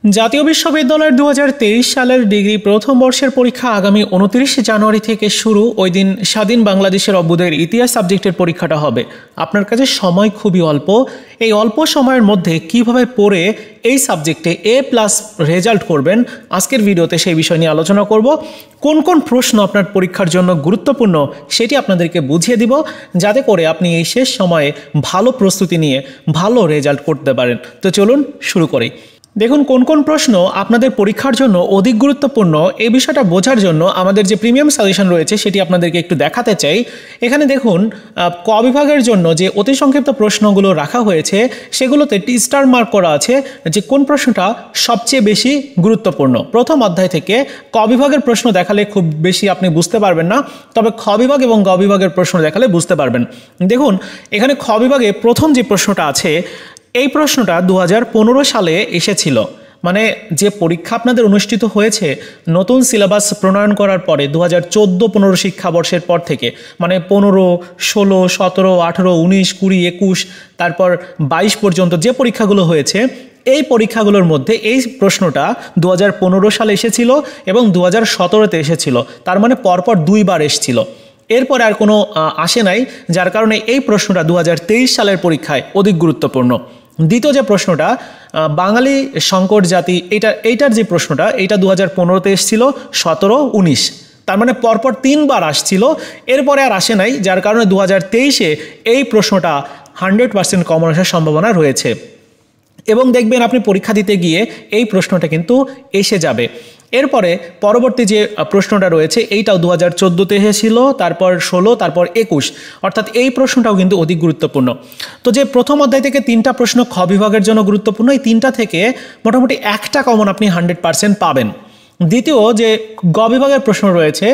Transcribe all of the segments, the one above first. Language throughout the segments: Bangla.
জাতীয় বিশ্ববিদ্যালয়ের 2023 সালের ডিগ্রি প্রথম বর্ষের পরীক্ষা আগামী 29 জানুয়ারি থেকে শুরু। ওই দিন স্বাধীন বাংলাদেশের অভ্যুদয়ের ইতিহাস সাবজেক্টের পরীক্ষাটা হবে। আপনার কাছে সময় খুবই অল্প। এই অল্প সময়ের মধ্যে কিভাবে পড়ে এই সাবজেক্টে A+ রেজাল্ট করবেন, আজকের ভিডিওতে সেই বিষয় নিয়ে আলোচনা করব। কোন কোন প্রশ্ন আপনার পরীক্ষার জন্য গুরুত্বপূর্ণ সেটি আপনাদেরকে বুঝিয়ে দিব, যাতে করে আপনি এই শেষ সময়ে ভালো প্রস্তুতি নিয়ে ভালো রেজাল্ট করতে পারেন। তো চলুন শুরু করি। দেখুন কোন কোন প্রশ্ন আপনাদের পরীক্ষার জন্য অধিক গুরুত্বপূর্ণ, এই বিষয়টা বোঝার জন্য আমাদের যে প্রিমিয়াম সাজেশন রয়েছে সেটি আপনাদেরকে একটু দেখাতে চাই। এখানে দেখুন ক বিভাগের জন্য যে অতি সংক্ষিপ্ত প্রশ্নগুলো রাখা হয়েছে সেগুলোতে স্টার মার্ক করা আছে যে কোন প্রশ্নটা সবচেয়ে বেশি গুরুত্বপূর্ণ। প্রথম অধ্যায় থেকে ক বিভাগের প্রশ্ন দেখালে খুব বেশি আপনি বুঝতে পারবেন না, তবে খ বিভাগ এবং গ বিভাগের প্রশ্ন দেখালে বুঝতে পারবেন। দেখুন এখানে খ বিভাগে প্রথম যে প্রশ্নটা আছে, এই প্রশ্নটা 2015 সালে এসেছিল। মানে যে পরীক্ষা আপনাদের অনুষ্ঠিত হয়েছে নতুন সিলেবাস প্রণয়ন করার পরে 2014-15 শিক্ষাবর্ষের পর থেকে, মানে 15, 16, 17, 18, 19, 20, 21 তারপর 22 পর্যন্ত যে পরীক্ষাগুলো হয়েছে, এই পরীক্ষাগুলোর মধ্যে এই প্রশ্নটা 2015 সালে এসেছিল এবং 2017-তে এসেছিল। তার মানে পরপর দুইবার এসেছিল, এরপর আর কোনো আসে নাই, যার কারণে এই প্রশ্নটা 2023 সালের পরীক্ষায় অধিক গুরুত্বপূর্ণ। দ্বিতীয় যে প্রশ্নটা বাঙালি সংকট জাতি, এইটার যে প্রশ্নটা, এইটা 2015-তে এসেছিল, 17, 19, তার মানে পরপর তিনবার আসছিল, এরপরে আর আসে নাই, যার কারণে 2023-এ এই প্রশ্নটা 100% কমন আসার সম্ভাবনা রয়েছে। এবং দেখবেন আপনি পরীক্ষা দিতে গিয়ে এই প্রশ্নটা কিন্তু এসে যাবে। এরপরে পরবর্তী যে প্রশ্নটা রয়েছে এইটাও 2014-তে এসেছিল, তারপর 16, তারপর 21, অর্থাৎ এই প্রশ্নটাও কিন্তু অধিক গুরুত্বপূর্ণ। তো যে প্রথম অধ্যায় থেকে 3টা প্রশ্ন খ বিভাগের জন্য গুরুত্বপূর্ণ, এই 3টা থেকে মোটামুটি একটা কমন আপনি 100% পাবেন। দ্বিতীয় যে গ বিভাগের প্রশ্ন রয়েছে,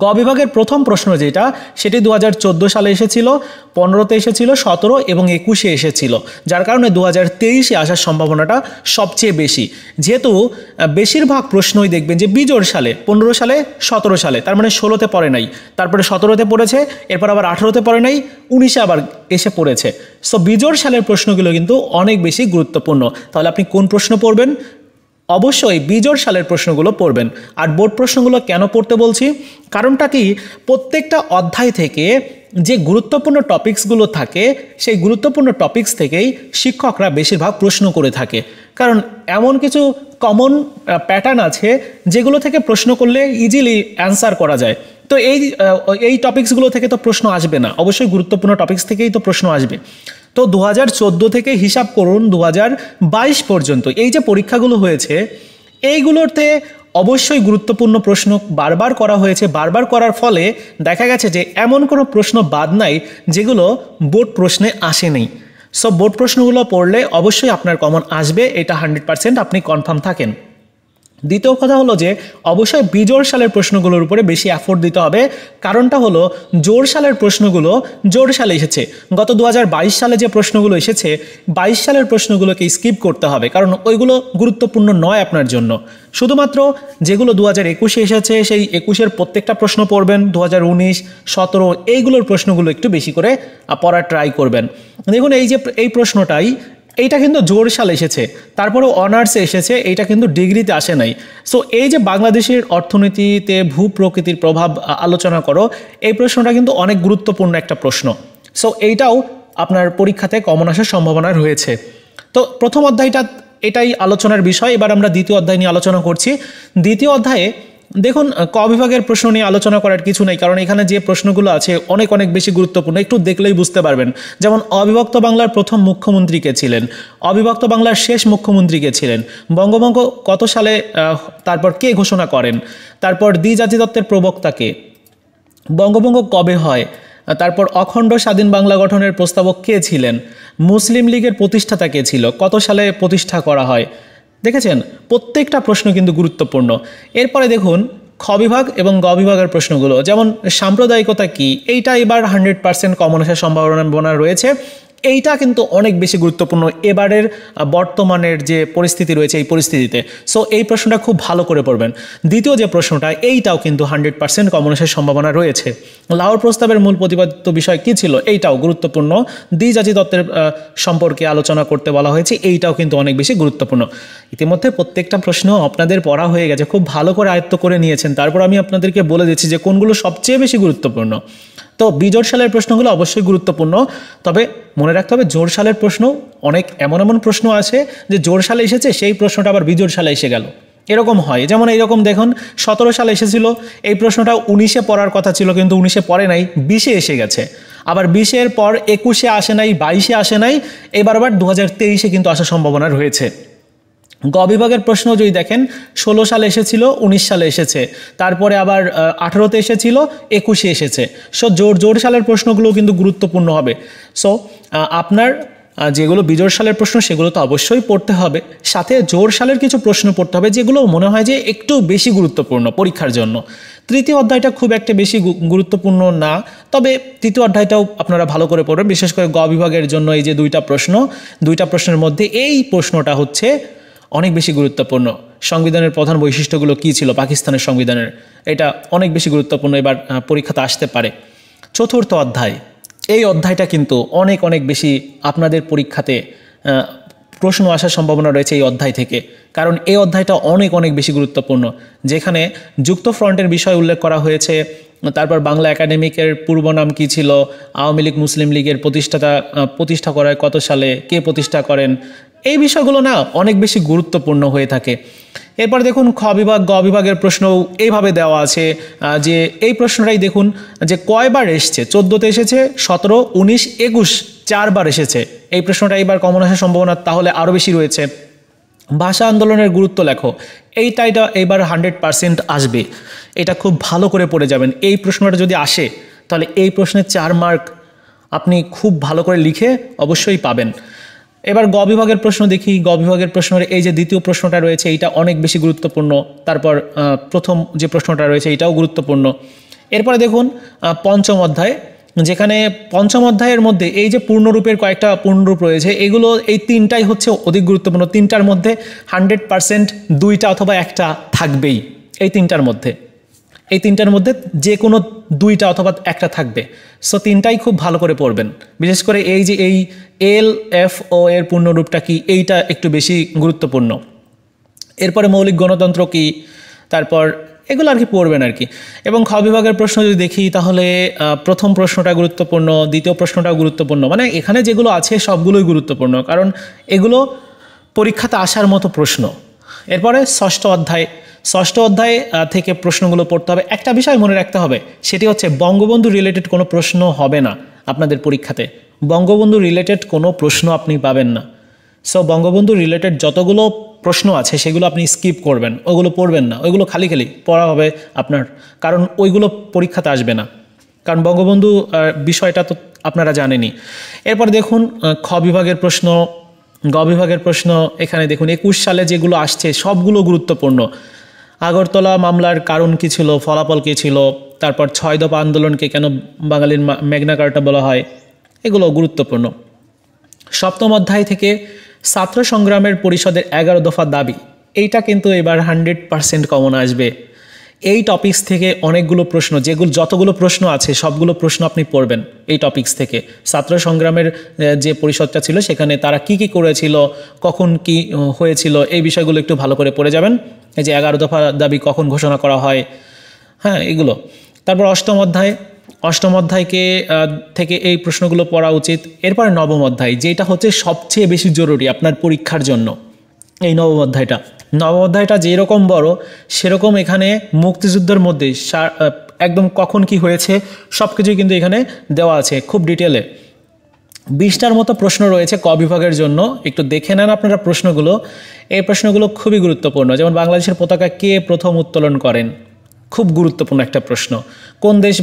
গ বিভাগের প্রথম প্রশ্ন যেটা, সেটি 2014 সালে এসেছিল, 15-তে এসেছিল, 17 এবং 21-এ এসেছিল, যার কারণে 2023-এ আসার সম্ভাবনাটা সবচেয়ে বেশি। যেহেতু বেশিরভাগ প্রশ্নই দেখবেন যে বিজোড় সালে, 15 সালে, 17 সালে, তার মানে 16-তে পড়ে নাই, তারপরে 17-তে পড়েছে, এরপর আবার 18-তে পড়ে নাই, 19-এ আবার এসে পড়েছে। সো বিজোড় সালের প্রশ্নগুলো কিন্তু অনেক বেশি গুরুত্বপূর্ণ। তাহলে আপনি কোন প্রশ্ন পড়বেন? অবশ্যই বিজোড় সালের প্রশ্নগুলো পড়বেন। আর বোর্ড প্রশ্নগুলো কেন পড়তে বলছি, কারণটা কি, প্রত্যেকটা অধ্যায় থেকে যে গুরুত্বপূর্ণ টপিকসগুলো থাকে সেই গুরুত্বপূর্ণ টপিকস থেকেই শিক্ষকরা বেশিরভাগ প্রশ্ন করে থাকে। কারণ এমন কিছু কমন প্যাটার্ন আছে যেগুলো থেকে প্রশ্ন করলে ইজিলি অ্যান্সার করা যায়। তো এই টপিকসগুলো থেকে তো প্রশ্ন আসবে না, অবশ্যই গুরুত্বপূর্ণ টপিকস থেকেই তো প্রশ্ন আসবে। তো 2014 থেকে হিসাব করুন 2022 পর্যন্ত এই যে পরীক্ষাগুলো হয়েছে, এইগুলোতে অবশ্যই গুরুত্বপূর্ণ প্রশ্ন বারবার করা হয়েছে। বারবার করার ফলে দেখা গেছে যে এমন কোনো প্রশ্ন বাদ নাই যেগুলো বোর্ড প্রশ্নে আসেনি। সো বোর্ড প্রশ্নগুলো পড়লে অবশ্যই আপনার কমন আসবে, এটা 100% আপনি কনফার্ম থাকেন। দ্বিতীয় কথা হলো যে অবশ্যই বিজোড় সালের প্রশ্নগুলোর উপরে বেশি এফোর্ট দিতে হবে। কারণটা হলো জোড় সালের প্রশ্নগুলো জোড় সালে এসেছে। গত 2022 সালে যে প্রশ্নগুলো এসেছে, 22 সালের প্রশ্নগুলোকে স্কিপ করতে হবে, কারণ ওইগুলো গুরুত্বপূর্ণ নয় আপনার জন্য। শুধুমাত্র যেগুলো 2021-এ এসেছে সেই 21-এর প্রত্যেকটা প্রশ্ন পড়বেন, 2019, 17 এইগুলোর প্রশ্নগুলো একটু বেশি করে পড়ার ট্রাই করবেন। দেখুন এই প্রশ্নটাই, এইটা কিন্তু জোড় সালে এসেছে, তারপরেও অনার্সে এসেছে, এইটা কিন্তু ডিগ্রিতে আসে নাই। সো এই যে বাংলাদেশের অর্থনীতিতে ভূ প্রকৃতির প্রভাব আলোচনা করো, এই প্রশ্নটা কিন্তু অনেক গুরুত্বপূর্ণ একটা প্রশ্ন। সো এইটাও আপনার পরীক্ষাতে কমন আসার সম্ভাবনা রয়েছে। তো প্রথম অধ্যায়টা এটাই আলোচনার বিষয়। এবার আমরা দ্বিতীয় অধ্যায় নিয়ে আলোচনা করছি। দ্বিতীয় অধ্যায়ে দেখুন ক বিভাগের প্রশ্ন নিয়ে আলোচনা করার কিছু নেই, কারণ এখানে যে প্রশ্নগুলো আছে অনেক অনেক বেশি গুরুত্বপূর্ণ, একটু দেখলেই বুঝতে পারবেন। যেমন অবিভক্ত বাংলার প্রথম মুখ্যমন্ত্রী কে ছিলেন, অবিভক্ত বাংলার শেষ মুখ্যমন্ত্রী কে ছিলেন, বঙ্গভঙ্গ কত সালে তারপর কে ঘোষণা করেন, তারপর দ্বিজাতি তত্ত্বের প্রবক্তা কে, বঙ্গভঙ্গ কবে হয়, তারপর অখণ্ড স্বাধীন বাংলা গঠনের প্রস্তাবক কে ছিলেন, মুসলিম লীগের প্রতিষ্ঠাতা কে ছিল, কত সালে প্রতিষ্ঠা করা হয়। দেখেছেন, প্রত্যেকটা প্রশ্ন কিন্তু গুরুত্বপূর্ণ। এরপরে দেখুন খ বিভাগ এবং গ বিভাগের প্রশ্নগুলো, যেমন সাম্প্রদায়িকতা কি, এইটা এবার 100% কমন আসার সম্ভাবনা রয়েছে। এইটা কিন্তু অনেক বেশি গুরুত্বপূর্ণ এবারের বর্তমানের যে পরিস্থিতি রয়েছে এই পরিস্থিতিতে। সো এই প্রশ্নটা খুব ভালো করে পড়বেন। দ্বিতীয় যে প্রশ্নটা, এইটাও কিন্তু 100% কমন আসার সম্ভাবনা রয়েছে। লাহোর প্রস্তাবের মূল প্রতিপাদিত বিষয় কী ছিল, এইটাও গুরুত্বপূর্ণ। দ্বিজাতি তত্ত্বের সম্পর্কে আলোচনা করতে বলা হয়েছে, এইটাও কিন্তু অনেক বেশি গুরুত্বপূর্ণ। ইতিমধ্যে প্রত্যেকটা প্রশ্ন আপনাদের পড়া হয়ে গেছে, খুব ভালো করে আয়ত্ত করে নিয়েছেন। তারপর আমি আপনাদেরকে বলে দিচ্ছি যে কোনগুলো সবচেয়ে বেশি গুরুত্বপূর্ণ। তো বিজোড় সালের প্রশ্নগুলো অবশ্যই গুরুত্বপূর্ণ, তবে মনে রাখতে হবে জোড় সালের প্রশ্ন অনেক এমন প্রশ্ন আছে যে জোড় সালে এসেছে সেই প্রশ্নটা আবার বিজোড় সালে এসে গেল, এরকম হয়। যেমন এইরকম দেখুন 17 সালে এসেছিল, এই প্রশ্নটা 19-এ পড়ার কথা ছিল কিন্তু 19-এ পড়ে নাই, 20-এ এসে গেছে। আবার 20-এর পর 21-এ আসে নাই, 22-এ আসে নাই, এবার আবার 2023-এ কিন্তু আসার সম্ভাবনা রয়েছে। গ বিভাগের প্রশ্ন যদি দেখেন 16 সালে এসেছিল, 19 সালে এসেছে, তারপরে আবার 18-তে এসেছিল, 21-এ এসেছে। সো জোড় সালের প্রশ্নগুলো কিন্তু গুরুত্বপূর্ণ হবে। সো আপনার যেগুলো বিজোড় সালের প্রশ্ন সেগুলো তো অবশ্যই পড়তে হবে, সাথে জোড় সালের কিছু প্রশ্ন পড়তে হবে যেগুলো মনে হয় যে একটু বেশি গুরুত্বপূর্ণ পরীক্ষার জন্য। তৃতীয় অধ্যায়টা খুব একটা বেশি গুরুত্বপূর্ণ না, তবে তৃতীয় অধ্যায়টাও আপনারা ভালো করে পড়বেন, বিশেষ করে গ বিভাগের জন্য। এই যে দুইটা প্রশ্নের মধ্যে এই প্রশ্নটা হচ্ছে অনেক বেশি গুরুত্বপূর্ণ। সংবিধানের প্রধান বৈশিষ্ট্যগুলো কী ছিল পাকিস্তানের সংবিধানের, এটা অনেক বেশি গুরুত্বপূর্ণ, এবার পরীক্ষাতে আসতে পারে। চতুর্থ অধ্যায়, এই অধ্যায়টা কিন্তু অনেক বেশি আপনাদের পরীক্ষাতে প্রশ্ন আসার সম্ভাবনা রয়েছে এই অধ্যায় থেকে, কারণ এই অধ্যায়টা অনেক বেশি গুরুত্বপূর্ণ, যেখানে যুক্ত ফ্রন্টের বিষয় উল্লেখ করা হয়েছে। তারপর বাংলা একাডেমিকের পূর্ব নাম কী ছিল, আওয়ামী লীগ মুসলিম লীগের প্রতিষ্ঠা করায় কত সালে, কে প্রতিষ্ঠা করেন, এই বিষয়গুলো না অনেক বেশি গুরুত্বপূর্ণ হয়ে থাকে। এরপর দেখুন খ বিভাগ, গ বিভাগের প্রশ্ন এইভাবে দেওয়া আছে যে এই প্রশ্নটাই দেখুন যে কয়বার এসছে, 14-তে এসেছে, 17, 19, 21, 4বার এসেছে। এই প্রশ্নটা এইবার কমন আসার সম্ভাবনা তাহলে আরও বেশি রয়েছে। ভাষা আন্দোলনের গুরুত্ব লেখো, এইটা এবার 100% আসবে, এটা খুব ভালো করে পড়ে যাবেন। এই প্রশ্নটা যদি আসে তাহলে এই প্রশ্নের 4 মার্ক আপনি খুব ভালো করে লিখে অবশ্যই পাবেন। এবার গ বিভাগের প্রশ্ন দেখি। গ বিভাগের প্রশ্নের এই যে দ্বিতীয় প্রশ্নটা রয়েছে এইটা অনেক বেশি গুরুত্বপূর্ণ। তারপর প্রথম যে প্রশ্নটা রয়েছে এটাও গুরুত্বপূর্ণ। এরপরে দেখুন পঞ্চম অধ্যায়, যেখানে পঞ্চম অধ্যায়ের মধ্যে এই যে পূর্ণরূপের কয়েকটা পূর্ণরূপ রয়েছে, এগুলো এই 3টাই হচ্ছে অধিক গুরুত্বপূর্ণ। 3টার মধ্যে 100% 2টা অথবা 1টা থাকবেই। এই 3টার মধ্যে যে কোনো 2টা অথবা 1টা থাকবে। সো 3টাই খুব ভালো করে পড়বেন, বিশেষ করে এই যে এই LFO এর পূর্ণরূপটা কি, এইটা একটু বেশি গুরুত্বপূর্ণ। এরপরে মৌলিক গণতন্ত্র কি, তারপর এগুলো আর কি পড়বেন আর কি। এবং খ বিভাগের প্রশ্ন যদি দেখি তাহলে প্রথম প্রশ্নটা গুরুত্বপূর্ণ, দ্বিতীয় প্রশ্নটাও গুরুত্বপূর্ণ, মানে এখানে যেগুলো আছে সবগুলোই গুরুত্বপূর্ণ, কারণ এগুলো পরীক্ষাতে আসার মতো প্রশ্ন। এরপরে ষষ্ঠ অধ্যায় থেকে প্রশ্নগুলো পড়তে হবে। একটা বিষয় মনে রাখতে হবে, সেটি হচ্ছে বঙ্গবন্ধু রিলেটেড কোনো প্রশ্ন হবে না আপনাদের পরীক্ষাতে। বঙ্গবন্ধু রিলেটেড কোনো প্রশ্ন আপনি পাবেন না। সো বঙ্গবন্ধু রিলেটেড যতগুলো প্রশ্ন আছে সেগুলো আপনি স্কিপ করবেন, ওগুলো পড়বেন না, ওইগুলো খালি পড়া হবে আপনার, কারণ ওইগুলো পরীক্ষাতে আসবে না, কারণ বঙ্গবন্ধু বিষয়টা তো আপনারা জানেনই। এরপর দেখুন খ বিভাগের প্রশ্ন, গ বিভাগের প্রশ্ন। এখানে দেখুন 21 সালে যেগুলো আসছে সবগুলো গুরুত্বপূর্ণ। আগরতলা মামলার কারণ কী ছিল, ফলাফল কী ছিল, তারপর 6 দফা আন্দোলনকে কেন বাঙালির ম্যাগনা কার্টা বলা হয়, এগুলো গুরুত্বপূর্ণ। সপ্তম অধ্যায় থেকে ছাত্র সংগ্রামের পরিষদের 11 দফা দাবি, এইটা কিন্তু এবার 100% কমন আসবে। এই টপিকস থেকে অনেকগুলো প্রশ্ন, যতগুলো প্রশ্ন আছে সবগুলো প্রশ্ন আপনি পড়বেন এই টপিকস থেকে। ছাত্র সংগ্রামের যে পরিষদটা ছিল সেখানে তারা কি করেছিল, কখন কি হয়েছিল, এই বিষয়গুলো একটু ভালো করে পড়ে যাবেন। এই যে 11 দফা দাবি কখন ঘোষণা করা হয়, হ্যাঁ এগুলো। তারপর অষ্টম অধ্যায়কে থেকে এই প্রশ্নগুলো পড়া উচিত। এরপরে নবম অধ্যায়, যেটা হচ্ছে সবচেয়ে বেশি জরুরি আপনার পরীক্ষার জন্য, এই নবম অধ্যায়টা যেরকম বড় সেরকম এখানে মুক্তিযুদ্ধের মধ্যে একদম কখন কি হয়েছে সব কিছুই কিন্তু এখানে দেওয়া আছে খুব ডিটেলে। 20টার মতো প্রশ্ন রয়েছে ক বিভাগের জন্য, একটু দেখে নেন আপনারা প্রশ্নগুলো। এই প্রশ্নগুলো খুবই গুরুত্বপূর্ণ। যেমন বাংলাদেশের পতাকা কে প্রথম উত্তোলন করেন, খুব গুরুত্বপূর্ণ একটা প্রশ্ন। কোন দেশ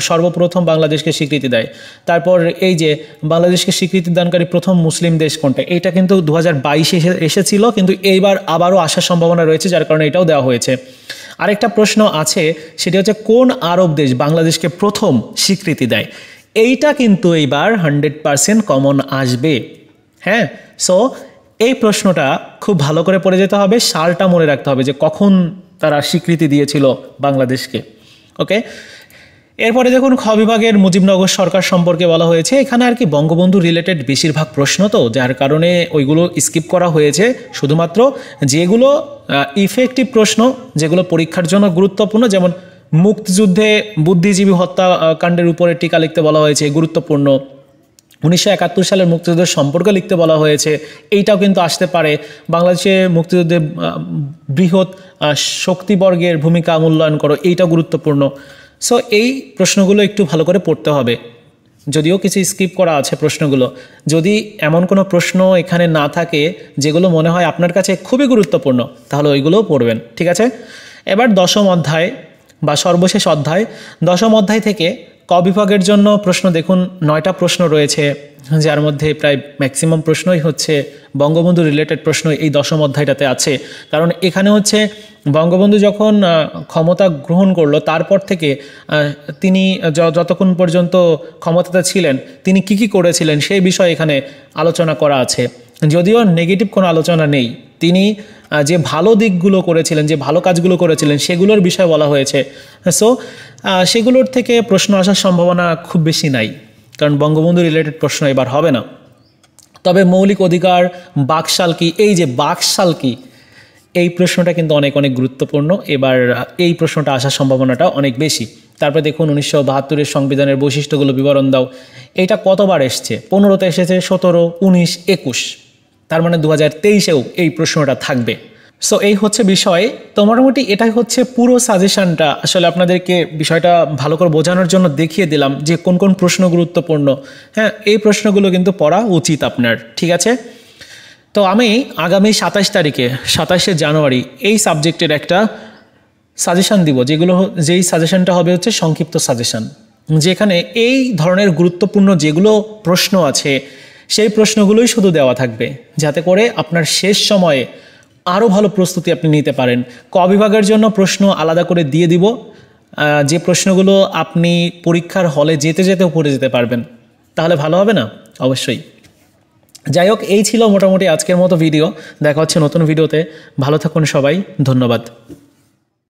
সর্বপ্রথম বাংলাদেশকে স্বীকৃতি দেয়, তারপর এই যে বাংলাদেশকে স্বীকৃতি দানকারী প্রথম মুসলিম দেশ কোনটা, এইটা কিন্তু 2022 এসেছিল, কিন্তু এইবার আবারও আসার সম্ভাবনা রয়েছে, যার কারণে এটাও দেওয়া হয়েছে। আরেকটা প্রশ্ন আছে, সেটি হচ্ছে কোন আরব দেশ বাংলাদেশকে প্রথম স্বীকৃতি দেয়। এইটা কিন্তু এইবার 100% কমন আসবে। হ্যাঁ, সো এই প্রশ্নটা খুব ভালো করে পড়ে যেতে হবে, সালটা মনে রাখতে হবে যে কখন তারা স্বীকৃতি দিয়েছিল বাংলাদেশকে। ওকে, এরপরে দেখুন খ বিভাগের মুজিবনগর সরকার সম্পর্কে বলা হয়েছে। এখানে আর কি বঙ্গবন্ধু রিলেটেড বেশিরভাগ প্রশ্ন, তো যার কারণে ওইগুলো স্কিপ করা হয়েছে। শুধুমাত্র যেগুলো ইফেক্টিভ প্রশ্ন, যেগুলো পরীক্ষার জন্য গুরুত্বপূর্ণ, যেমন মুক্তিযুদ্ধে বুদ্ধিজীবী হত্যাকাণ্ডের উপরে টিকা লিখতে বলা হয়েছে, গুরুত্বপূর্ণ। 1971 সালের মুক্তিযুদ্ধের সম্পর্কে লিখতে বলা হয়েছে, এইটাও কিন্তু আসতে পারে। বাংলাদেশে মুক্তিযুদ্ধে বৃহৎ শক্তিবর্গের ভূমিকা মূল্যায়ন করো, এইটা গুরুত্বপূর্ণ। সো এই প্রশ্নগুলো একটু ভালো করে পড়তে হবে, যদিও কিছু স্কিপ করা আছে প্রশ্নগুলো। যদি এমন কোনো প্রশ্ন এখানে না থাকে যেগুলো মনে হয় আপনার কাছে খুবই গুরুত্বপূর্ণ, তাহলে ওইগুলোও পড়বেন, ঠিক আছে। এবার দশম অধ্যায় বা সর্বশেষ অধ্যায়, দশম অধ্যায় থেকে ক বিভাগের জন্য প্রশ্ন দেখুন 9টা প্রশ্ন রয়েছে, যার মধ্যে প্রায় ম্যাক্সিমাম প্রশ্নই হচ্ছে বঙ্গবন্ধু রিলেটেড প্রশ্ন এই দশম অধ্যায়টাতে আছে। কারণ এখানে হচ্ছে বঙ্গবন্ধু যখন ক্ষমতা গ্রহণ করলো, তারপর থেকে তিনি যতক্ষণ পর্যন্ত ক্ষমতাতে ছিলেন তিনি কি কি করেছিলেন সেই বিষয়ে এখানে আলোচনা করা আছে। যদিও নেগেটিভ কোনো আলোচনা নেই, তিনি যে ভালো দিকগুলো করেছিলেন, যে ভালো কাজগুলো করেছিলেন সেগুলোর বিষয়ে বলা হয়েছে। সো সেগুলোর থেকে প্রশ্ন আসার সম্ভাবনা খুব বেশি নাই, কারণ বঙ্গবন্ধু রিলেটেড প্রশ্ন এবার হবে না। তবে মৌলিক অধিকার, বাকশাল কি, এই যে বাকশাল কি, এই প্রশ্নটা কিন্তু অনেক অনেক গুরুত্বপূর্ণ। এবার এই প্রশ্নটা আসার সম্ভাবনাটা অনেক বেশি। তারপরে দেখুন 1972-এর সংবিধানের বৈশিষ্ট্যগুলো বিবরণ দাও, এইটা কতবার এসছে? 15তে এসেছে, 17, 19, 21, তার মানে 2023-এও এই প্রশ্নটা থাকবে। সো এই হচ্ছে বিষয়। তো মোটামুটি এটাই হচ্ছে পুরো সাজেশনটা। আসলে আপনাদেরকে বিষয়টা ভালো করে বোঝানোর জন্য দেখিয়ে দিলাম যে কোন কোন প্রশ্ন গুরুত্বপূর্ণ। হ্যাঁ, এই প্রশ্নগুলো কিন্তু পড়া উচিত আপনার, ঠিক আছে। তো আমি আগামী 27 তারিখে, 27শে জানুয়ারি এই সাবজেক্টের একটা সাজেশান দিব, যেই সাজেশানটা হবে হচ্ছে সংক্ষিপ্ত সাজেশান, যেখানে এই ধরনের গুরুত্বপূর্ণ যেগুলো প্রশ্ন আছে সেই প্রশ্নগুলোই শুধু দেওয়া থাকবে, যাতে করে আপনার শেষ সময়ে আরও ভালো প্রস্তুতি আপনি নিতে পারেন। ক বিভাগের জন্য প্রশ্ন আলাদা করে দিয়ে দিব, যে প্রশ্নগুলো আপনি পরীক্ষার হলে যেতে যেতেও পড়ে যেতে পারবেন, তাহলে ভালো হবে না? অবশ্যই। যাই হোক, এই ছিল মোটামুটি আজকের মতো ভিডিও। দেখা হচ্ছে নতুন ভিডিওতে। ভালো থাকুন সবাই, ধন্যবাদ।